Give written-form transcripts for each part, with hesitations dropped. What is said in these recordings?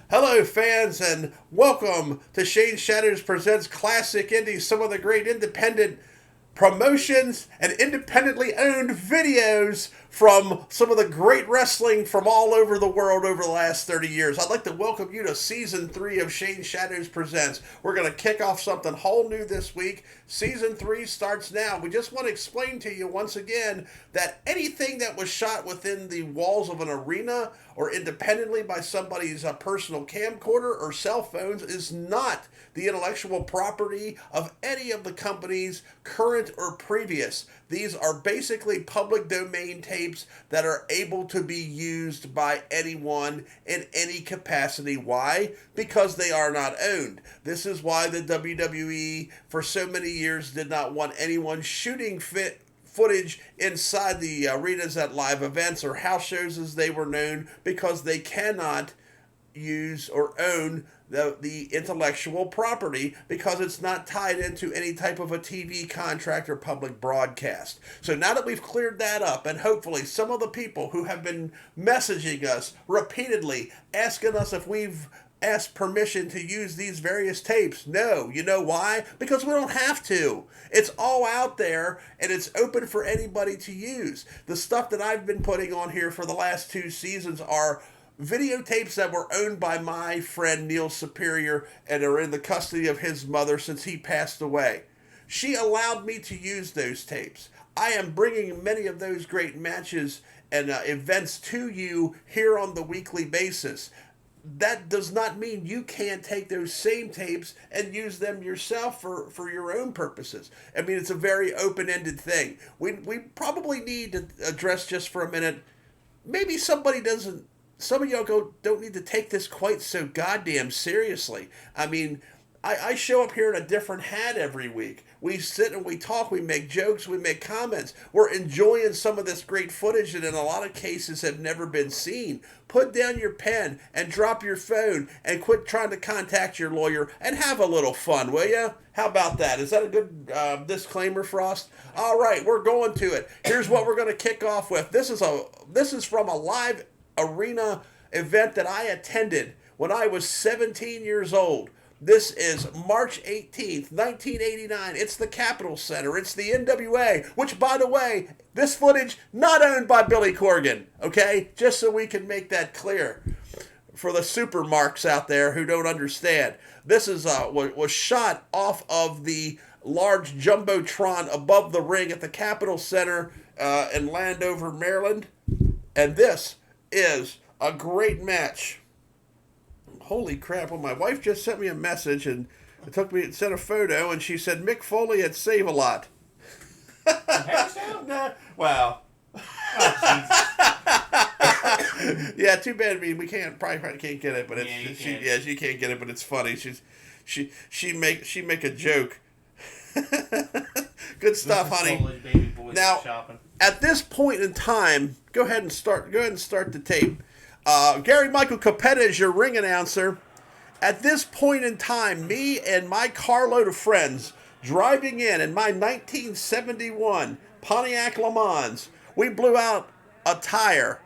Hello, fans, and welcome to Shane Shadows Presents Classic Indies, some of the great independent promotions and independently owned videos from some of the great wrestling from all over the world over the last 30 years. I'd like to welcome you to Season 3 of Shane Shadows Presents. We're going to kick off something whole new this week. Season 3 starts now. We just want to explain to you once again that anything that was shot within the walls of an arena or independently by somebody's personal camcorder or cell phones is not the intellectual property of any of the companies, current or previous. These are basically public domain tapes that are able to be used by anyone in any capacity. Why? Because they are not owned. This is why the WWE for so many years did not want anyone shooting footage inside the arenas at live events or house shows as they were known, because they cannot use or own the intellectual property because it's not tied into any type of a TV contract or public broadcast. So now that we've cleared that up, and hopefully some of the people who have been messaging us repeatedly asking us if we've asked permission to use these various tapes. No. You know why? Because we don't have to. It's all out there and it's open for anybody to use. The stuff that I've been putting on here for the last 2 seasons are videotapes that were owned by my friend Neil Superior and are in the custody of his mother since he passed away. She allowed me to use those tapes. I am bringing many of those great matches and events to you here on the weekly basis. That does not mean you can't take those same tapes and use them yourself for your own purposes. I mean, it's a very open-ended thing. We probably need to address just for a minute, maybe some of y'all don't need to take this quite so goddamn seriously. I mean, I show up here in a different hat every week. We sit and we talk, we make jokes, we make comments. We're enjoying some of this great footage that in a lot of cases have never been seen. Put down your pen and drop your phone and quit trying to contact your lawyer and have a little fun, will you? How about that? Is that a good disclaimer, Frost? All right, we're going to it. Here's what we're going to kick off with. This is from a live arena event that I attended when I was 17 years old. This is March 18th, 1989. It's the Capitol Center. It's the NWA, which, by the way, this footage not owned by Billy Corgan, okay? Just so we can make that clear for the super marks out there who don't understand. This is was shot off of the large jumbotron above the ring at the Capitol Center in Landover, Maryland. And this is a great match. Holy crap. Well, my wife just sent me a message and sent a photo, and she said Mick Foley at Save-A-Lot. Nah, wow. Yeah, too bad. I mean, we probably can't get it, but she can't get it, but it's funny. She make a joke. Good stuff, honey. Now, at this point in time, go ahead and start the tape. Gary Michael Capetta is your ring announcer. At this point in time, me and my carload of friends driving in my 1971 Pontiac Le Mans, we blew out a tire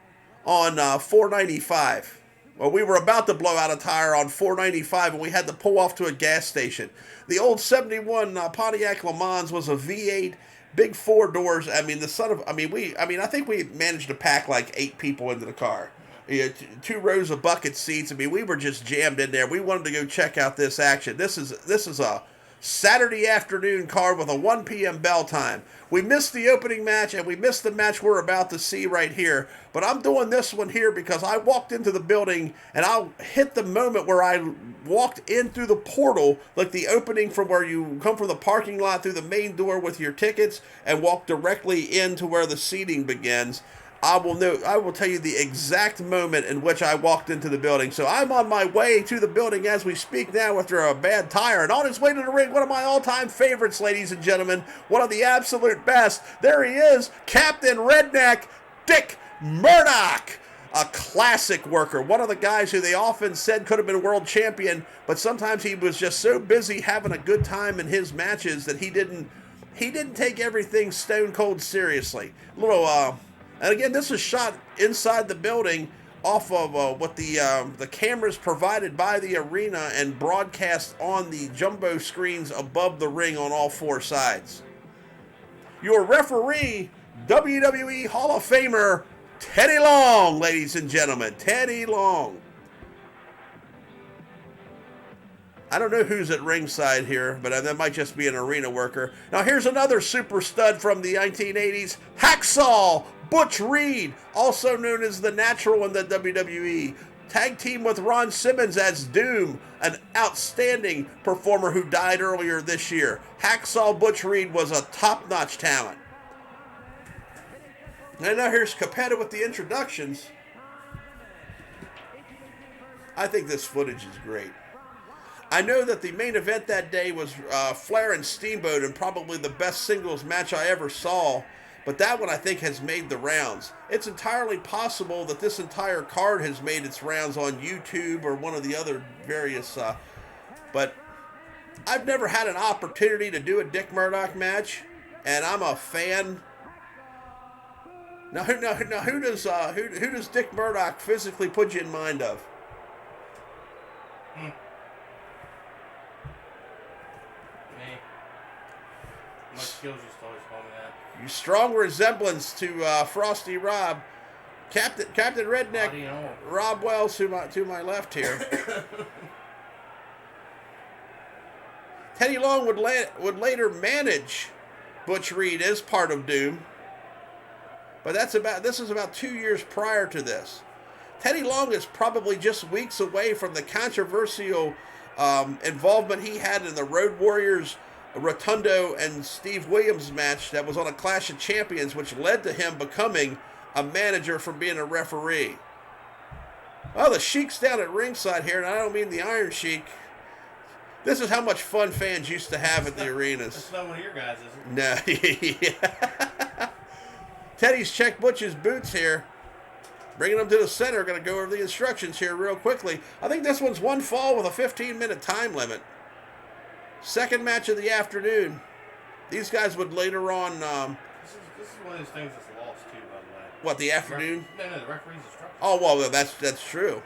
on 495. Well, we were about to blow out a tire on 495, and we had to pull off to a gas station. The old 71 Pontiac Le Mans was a V8, big 4 doors. I mean, I think we managed to pack like 8 people into the car. Yeah, 2 rows of bucket seats. I mean, we were just jammed in there. We wanted to go check out this action. This is a Saturday afternoon card with a 1 p.m. bell time. We missed the opening match, and we missed the match we're about to see right here. But I'm doing this one here because I walked into the building, and I'll hit the moment where I walked in through the portal, like the opening from where you come from the parking lot through the main door with your tickets, and walk directly into where the seating begins. I will tell you the exact moment in which I walked into the building. So I'm on my way to the building as we speak now after a bad tire. And on his way to the ring, one of my all-time favorites, ladies and gentlemen. One of the absolute best. There he is, Captain Redneck Dick Murdoch. A classic worker. One of the guys who they often said could have been world champion, but sometimes he was just so busy having a good time in his matches that he didn't take everything stone cold seriously. And again, this was shot inside the building off of with the cameras provided by the arena and broadcast on the jumbo screens above the ring on all four sides. Your referee, WWE Hall of Famer Teddy Long, ladies and gentlemen. Teddy Long. I don't know who's at ringside here, but that might just be an arena worker. Now here's another super stud from the 1980s, Hacksaw Butch Reed, also known as the Natural in the WWE. Tag team with Ron Simmons as Doom, an outstanding performer who died earlier this year. Hacksaw Butch Reed was a top-notch talent. And now here's Capetta with the introductions. I think this footage is great. I know that the main event that day was Flair and Steamboat, and probably the best singles match I ever saw, but that one I think has made the rounds. It's entirely possible that this entire card has made its rounds on YouTube or one of the other various, but I've never had an opportunity to do a Dick Murdoch match, and I'm a fan. Now who does Dick Murdoch physically put you in mind of? My skills just always call me that. You strong resemblance to Frosty Rob, Captain Redneck, Rob Wells to my left here. Teddy Long would later manage Butch Reed as part of Doom, but this is about 2 years prior to this. Teddy Long is probably just weeks away from the controversial involvement he had in the Road Warriors Rotundo and Steve Williams match that was on a Clash of Champions, which led to him becoming a manager from being a referee. Oh, the Sheik's down at ringside here, and I don't mean the Iron Sheik. This is how much fun fans used to have at the arenas. That's not one of your guys, is it? No. Yeah. Teddy's checked Butch's boots here. Bringing them to the center. Going to go over the instructions here real quickly. I think this one's one fall with a 15-minute time limit. Second match of the afternoon. These guys would later on... This is one of those things that's lost, too, by the way. What, the afternoon? No, the referee's instructions. Oh, well, that's true.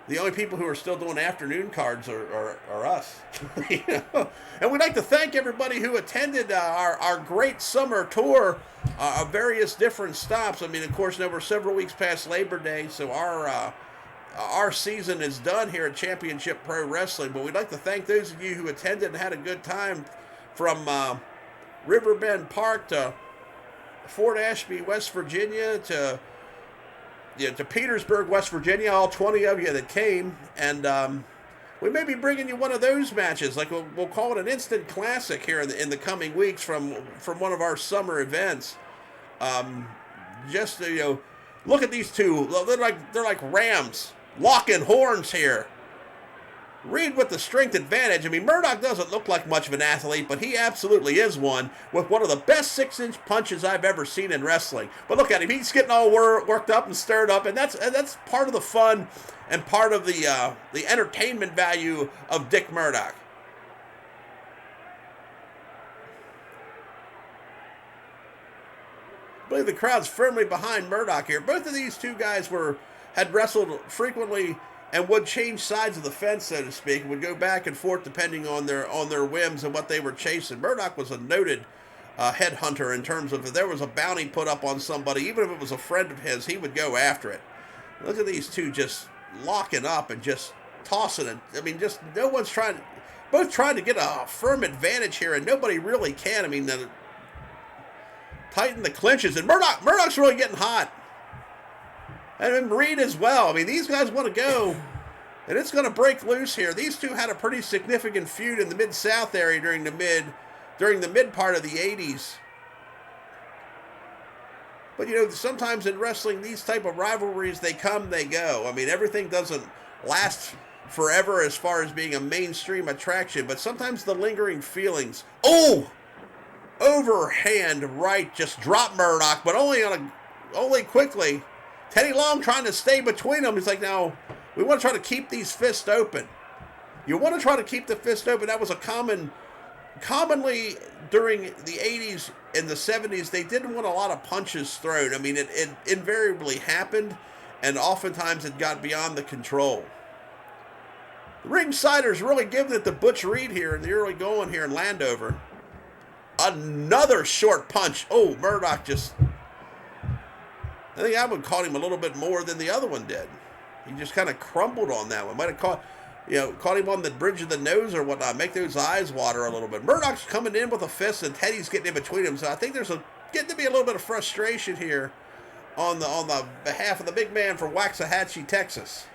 The only people who are still doing afternoon cards are us. You know? And we'd like to thank everybody who attended our great summer tour of various different stops. I mean, of course, now we're several weeks past Labor Day, so our season is done here at Championship Pro Wrestling. But we'd like to thank those of you who attended and had a good time, from Riverbend Park to Fort Ashby, West Virginia, to Petersburg, West Virginia, all 20 of you that came. And we may be bringing you one of those matches, like we'll call it an instant classic here in the coming weeks from one of our summer events. Just to, look at these two. They're like rams locking horns here. Reed with the strength advantage. I mean, Murdoch doesn't look like much of an athlete, but he absolutely is one, with one of the best 6-inch punches I've ever seen in wrestling. But look at him. He's getting all worked up and stirred up, and that's part of the fun and part of the entertainment value of Dick Murdoch. I believe the crowd's firmly behind Murdoch here. Both of these two guys had wrestled frequently and would change sides of the fence, so to speak, would go back and forth depending on their whims and what they were chasing. Murdoch was a noted headhunter in terms of if there was a bounty put up on somebody, even if it was a friend of his, he would go after it. Look at these two just locking up and just tossing it. I mean, just no one's both trying to get a firm advantage here, and nobody really can. I mean, tighten the clinches, and Murdoch's really getting hot. And then Reed as well. I mean, these guys want to go, and it's going to break loose here. These two had a pretty significant feud in the Mid-South area during the mid part of the 80s. But, sometimes in wrestling, these type of rivalries, they come, they go. I mean, everything doesn't last forever as far as being a mainstream attraction, but sometimes the lingering feelings. Oh! Overhand right, just dropped Murdoch, but only quickly. Teddy Long trying to stay between them. He's like, no, we want to try to keep these fists open. You want to try to keep the fist open. That was commonly during the 80s and the 70s, they didn't want a lot of punches thrown. I mean, it invariably happened, and oftentimes it got beyond the control. The Ringsiders really giving it to Butch Reed here in the early going here in Landover. Another short punch. Oh, Murdoch just... I think that one caught him a little bit more than the other one did. He just kind of crumbled on that one. Might have caught him on the bridge of the nose or whatnot. Make those eyes water a little bit. Murdoch's coming in with a fist, and Teddy's getting in between them. So I think there's getting to be a little bit of frustration here on the behalf of the big man from Waxahachie, Texas.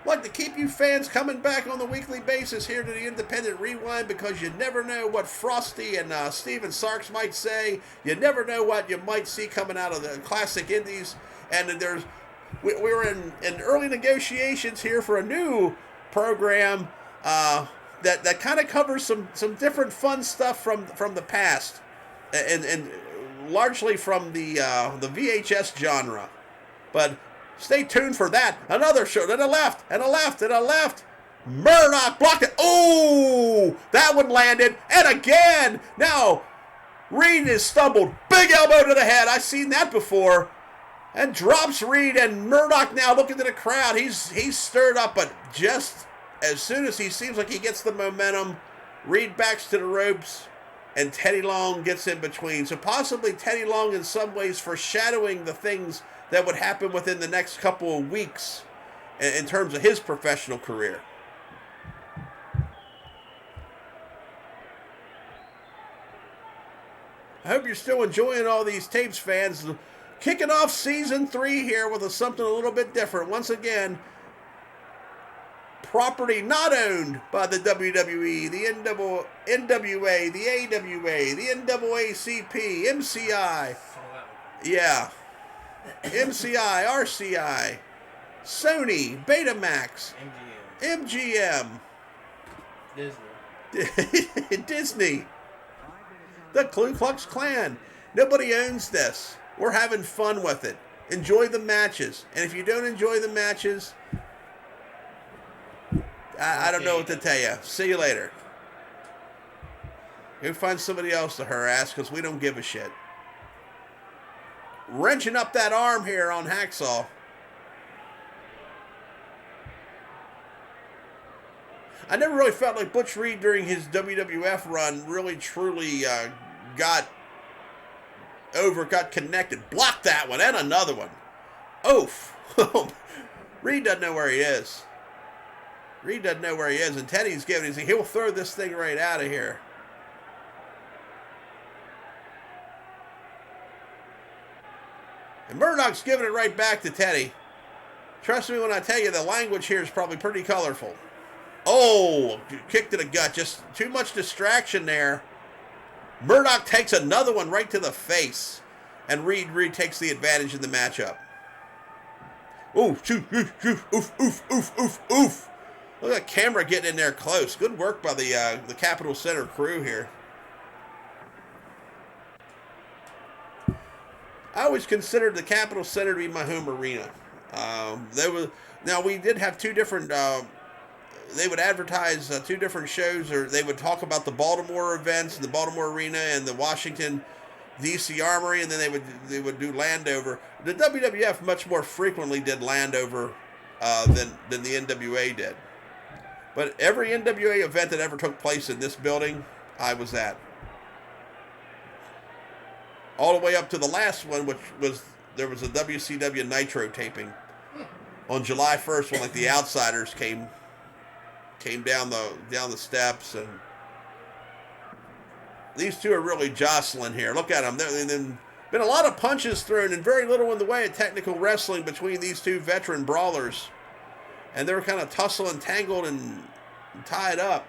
Like to keep you fans coming back on the weekly basis here to the Independent Rewind, because you never know what Frosty and Steven Sarks might say. You never know what you might see coming out of the classic indies. And we were in early negotiations here for a new program that kind of covers some different fun stuff from the past, and largely from the VHS genre. But stay tuned for that. Another show to the left, and a left, and a left. Murdoch blocked it. Oh, that one landed. And again. Now, Reed is stumbled. Big elbow to the head. I've seen that before. And drops Reed, and Murdoch now looking to the crowd. He's stirred up, but just as soon as he seems like he gets the momentum, Reed backs to the ropes, and Teddy Long gets in between. So possibly Teddy Long in some ways foreshadowing the things that would happen within the next couple of weeks in terms of his professional career. I hope you're still enjoying all these tapes, fans. Kicking off season 3 here with something a little bit different. Once again, property not owned by the WWE, the NWA, the AWA, the NAACP, MCI. Yeah. MCI, RCI, Sony, Betamax, MGM, Disney, the Ku Klux Klan. Nobody owns this. We're having fun with it. Enjoy the matches. And if you don't enjoy the matches, I don't know what to tell you. See you later. Go find somebody else to harass, because we don't give a shit. Wrenching up that arm here on Hacksaw. I never really felt like Butch Reed during his WWF run really truly got connected. Blocked that one, and another one. Oof. Reed doesn't know where he is. And Teddy's giving him, he'll throw this thing right out of here. And Murdoch's giving it right back to Teddy. Trust me when I tell you, the language here is probably pretty colorful. Oh, kick to the gut. Just too much distraction there. Murdoch takes another one right to the face. And Reed takes the advantage in the matchup. Oof, oof. Look at the camera getting in there close. Good work by the Capitol Center crew here. I always considered the Capitol Center to be my home arena. Now we did have two different. They would advertise 2 different shows, or they would talk about the Baltimore events, the Baltimore Arena, and the Washington D.C. Armory, and then they would do Landover. The WWF much more frequently did Landover than the NWA did. But every NWA event that ever took place in this building, I was at. All the way up to the last one, there was a WCW Nitro taping on July 1st when the Outsiders came down the steps, and these two are really jostling here. Look at them. There's been a lot of punches thrown and very little in the way of technical wrestling between these two veteran brawlers, and they were kind of tussling, tangled, and tied up.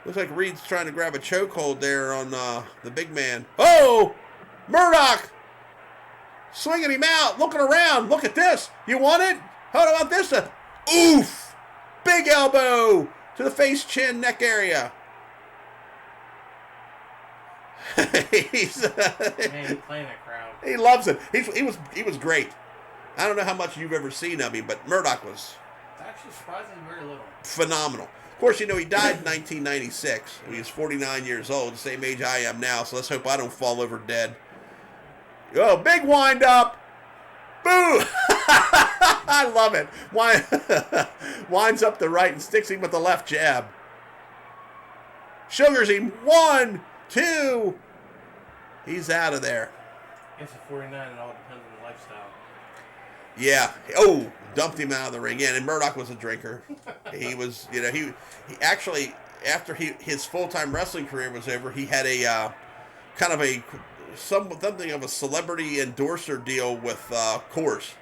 Looks like Reed's trying to grab a chokehold there on the big man. Oh! Murdoch! Swinging him out, looking around. Look at this. You want it? How about this? Oof! Big elbow to the face, chin, neck area. He's playing a crowd. He loves it. He was great. I don't know how much you've ever seen of him, but Murdoch was actually surprisingly very little. Phenomenal. Of course, he died in 1996. He was 49 years old, the same age I am now, so let's hope I don't fall over dead. Oh, big wind up. Boo! I love it. Winds up the right and sticks him with the left jab. Sugars him. 1, 2. He's out of there. It's a 49, it all depends on the lifestyle. Yeah. Oh, dumped him out of the ring. Yeah, and Murdoch was a drinker. He was, he actually, after his full-time wrestling career was over, he had a kind of something of a celebrity endorser deal with Coors.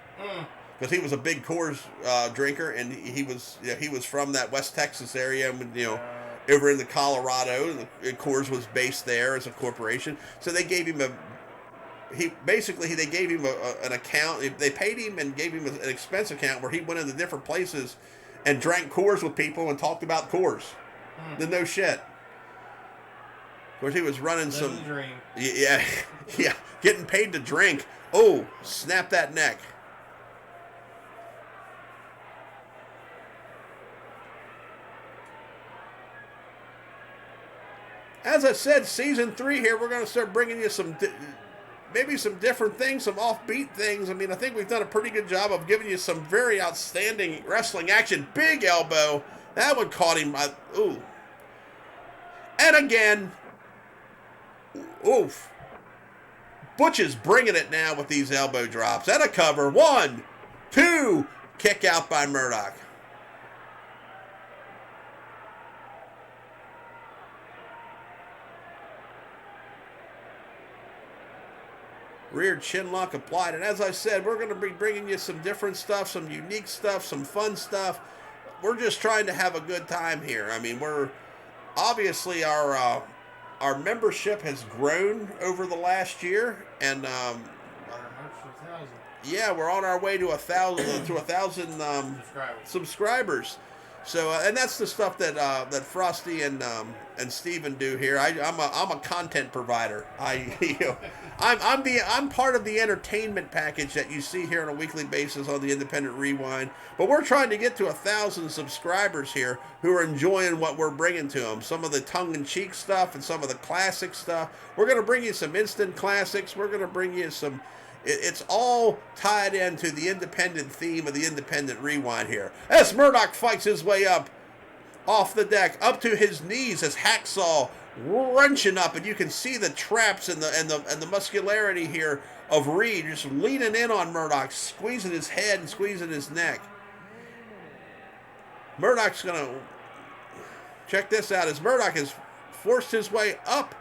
Because he was a big Coors drinker, and he was from that West Texas area, over in the Colorado, and Coors was based there as a corporation. So they gave him they gave him an account. They paid him and gave him an expense account where he went into different places and drank Coors with people and talked about Coors. No shit. Of course, he was running some. Dream. Yeah, getting paid to drink. Oh, snap that neck. As I said, season 3 here, we're going to start bringing you maybe some different things, some offbeat things. I mean, I think we've done a pretty good job of giving you some very outstanding wrestling action. Big elbow. That one caught him. Ooh. And again. Oof. Butch is bringing it now with these elbow drops. And a cover. 1, 2. Kick out by Murdoch. Rear chin lock applied. And as I said, we're going to be bringing you some different stuff, some unique stuff, some fun stuff. We're just trying to have a good time here. I mean, we're obviously our membership has grown over the last year, and yeah, we're on our way to 1,000 subscribers. So, and that's the stuff that Frosty and Steven do here. I'm a content provider. I'm part of the entertainment package that you see here on a weekly basis on the Independent Rewind. But we're trying to get to 1,000 subscribers here who are enjoying what we're bringing to them. Some of the tongue-in-cheek stuff and some of the classic stuff. We're going to bring you some instant classics. We're going to bring you some. It's all tied into the independent theme of the Independent Rewind here. As Murdoch fights his way up off the deck, up to his knees as Hacksaw wrenching up, and you can see the traps and the muscularity here of Reed just leaning in on Murdoch, squeezing his head and squeezing his neck. Murdoch's gonna check this out as Murdoch has forced his way up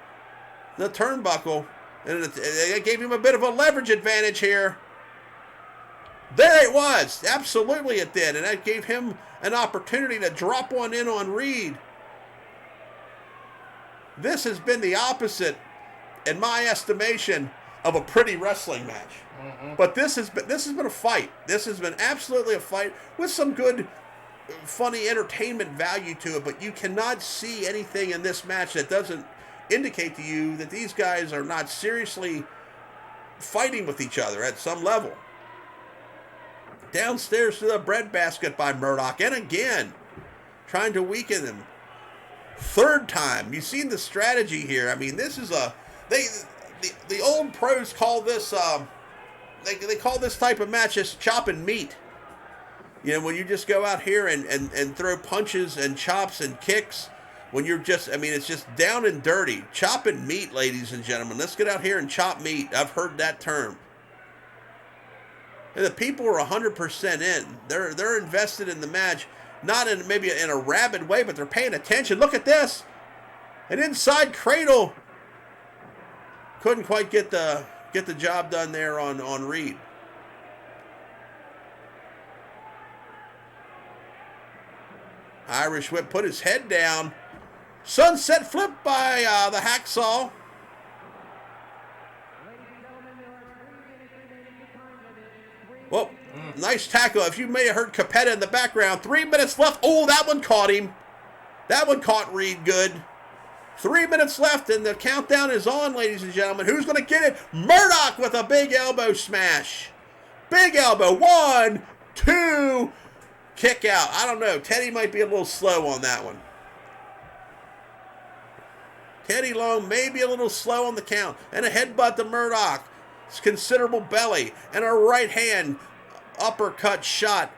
the turnbuckle. And it gave him a bit of a leverage advantage here. There it was. Absolutely it did. And that gave him an opportunity to drop one in on Reed. This has been the opposite, in my estimation, of a pretty wrestling match. Mm-hmm. But this has been a fight. This has been absolutely a fight with some good, funny entertainment value to it. But you cannot see anything in this match that doesn't indicate to you that these guys are not seriously fighting with each other at some level. Downstairs to the breadbasket by Murdoch, and again, trying to weaken him. Third time. You've seen the strategy here. I mean, this is the old pros call this, they call this type of match just chopping meat. You know, when you just go out here and throw punches and chops and kicks. When you're just, I mean, it's just down and dirty. Chopping meat, ladies and gentlemen. Let's get out here and chop meat. I've heard that term. And the people are 100% in. They're invested in the match. Not in maybe in a rabid way, but they're paying attention. Look at this. An inside cradle. Couldn't quite get the job done there on Reed. Irish whip, put his head down. Sunset flip by the Hacksaw. Well, nice tackle. If you may have heard Capetta in the background, 3 minutes left. Oh, that one caught him. That one caught Reed good. 3 minutes left, and the countdown is on, ladies and gentlemen. Who's going to get it? Murdoch with a big elbow smash. Big elbow. 1, 2. Kick out. I don't know. Teddy might be a little slow on that one. Teddy Long may be a little slow on the count. And a headbutt to Murdoch. considerable belly, and a right hand uppercut shot.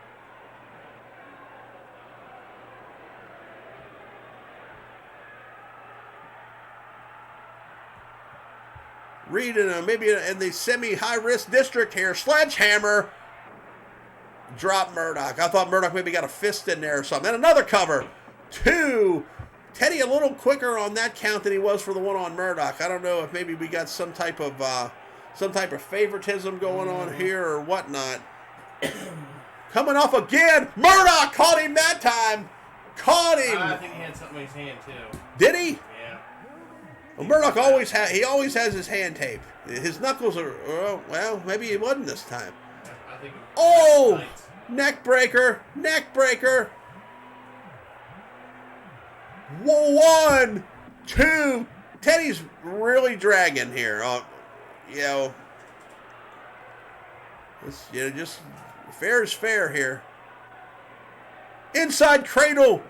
Reed maybe in the semi-high risk district here. Sledgehammer. Drop Murdoch. I thought Murdoch maybe got a fist in there or something. And another cover. 2. Teddy a little quicker on that count than he was for the one on Murdoch. I don't know if maybe we got some type of favoritism going on here or whatnot. Coming off again. Murdoch caught him that time. Caught him. I think he had something in his hand too. Did he? Yeah. Well, Murdoch always has his hand taped. His knuckles are, well, maybe he wasn't this time. I think neck breaker. 1, 2. Teddy's really dragging here. Just fair is fair here. Inside cradle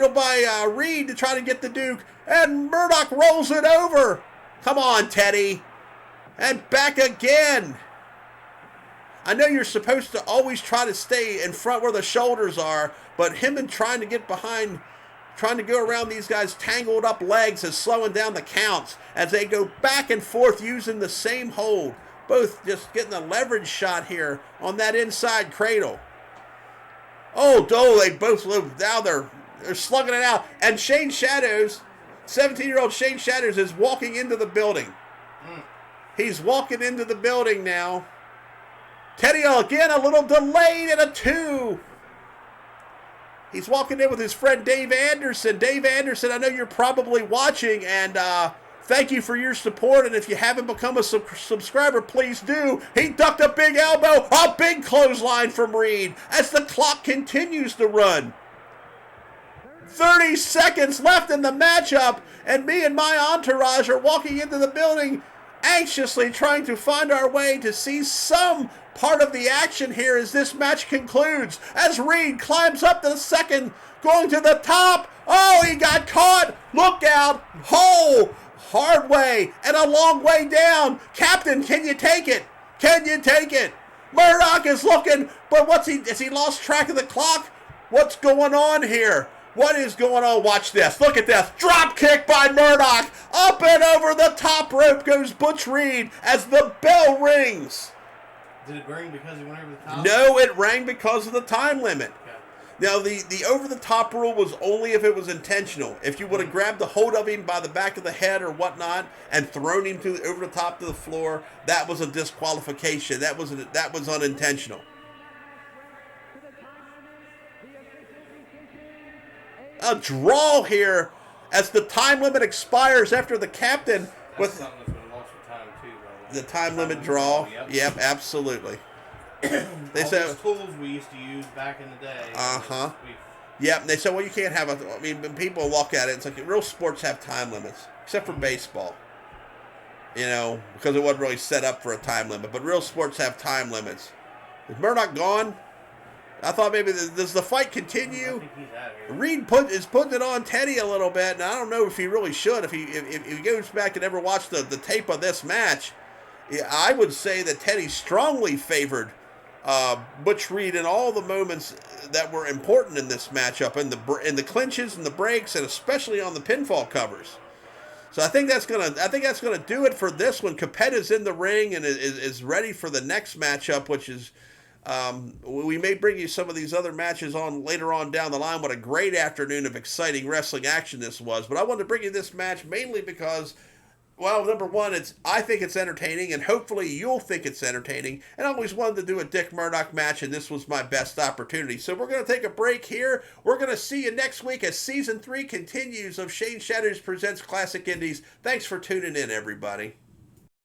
by Reed to try to get the Duke. And Murdoch rolls it over. Come on, Teddy. And back again. I know you're supposed to always try to stay in front where the shoulders are, but him and trying to get behind, trying to go around these guys' tangled up legs is slowing down the counts as they go back and forth using the same hold. Both just getting a leverage shot here on that inside cradle. They both live. Now they're slugging it out. And Shane Shadows, 17-year-old Shane Shadows, is walking into the building. He's walking into the building now. Teddy again, a little delayed and a 2. He's walking in with his friend Dave Anderson. Dave Anderson, I know you're probably watching, and thank you for your support. And if you haven't become a subscriber, please do. He ducked a big elbow, a big clothesline from Reed as the clock continues to run. 30 seconds left in the matchup, and me and my entourage are walking into the building anxiously trying to find our way to see some part of the action here as this match concludes. As Reed climbs up to the second, going to the top. He got caught. Look out. Hard way and a long way down. Captain, can you take it? Murdoch is looking, but has he lost track of the clock? What's going on here? What is going on? Watch this. Look at this. Drop kick by Murdoch. Up and over the top rope goes Butch Reed as the bell rings. Did it ring because he went over the top? No, it rang because of the time limit. Okay. Now, the over-the-top rule was only if it was intentional. If you would have grabbed the hold of him by the back of the head or whatnot and thrown him over the top to the floor, that was a disqualification. That was unintentional. A draw here as the time limit expires after the captain with something that's been lost for time too, by the time limit draw. Yep, absolutely. They said those tools we used to use back in the day. Yep, and they said, well, you can't have when people look at it, it's like real sports have time limits, except for baseball. Because it wasn't really set up for a time limit. But real sports have time limits. Is Murdoch gone? I thought maybe does the fight continue? I think he's out here. Reed is putting it on Teddy a little bit, and I don't know if he really should. If he goes back and ever watched the tape of this match, I would say that Teddy strongly favored Butch Reed in all the moments that were important in this matchup, in the clinches and the breaks, and especially on the pinfall covers. So I think that's gonna do it for this one. Capetta's in the ring and is ready for the next matchup, which is. We may bring you some of these other matches on later on down the line. What a great afternoon of exciting wrestling action this was. But I wanted to bring you this match mainly because, well, number one, I think it's entertaining, and hopefully you'll think it's entertaining. And I always wanted to do a Dick Murdoch match, and this was my best opportunity. So we're going to take a break here. We're going to see you next week as Season 3 continues of Shane Shatters Presents Classic Indies. Thanks for tuning in, everybody.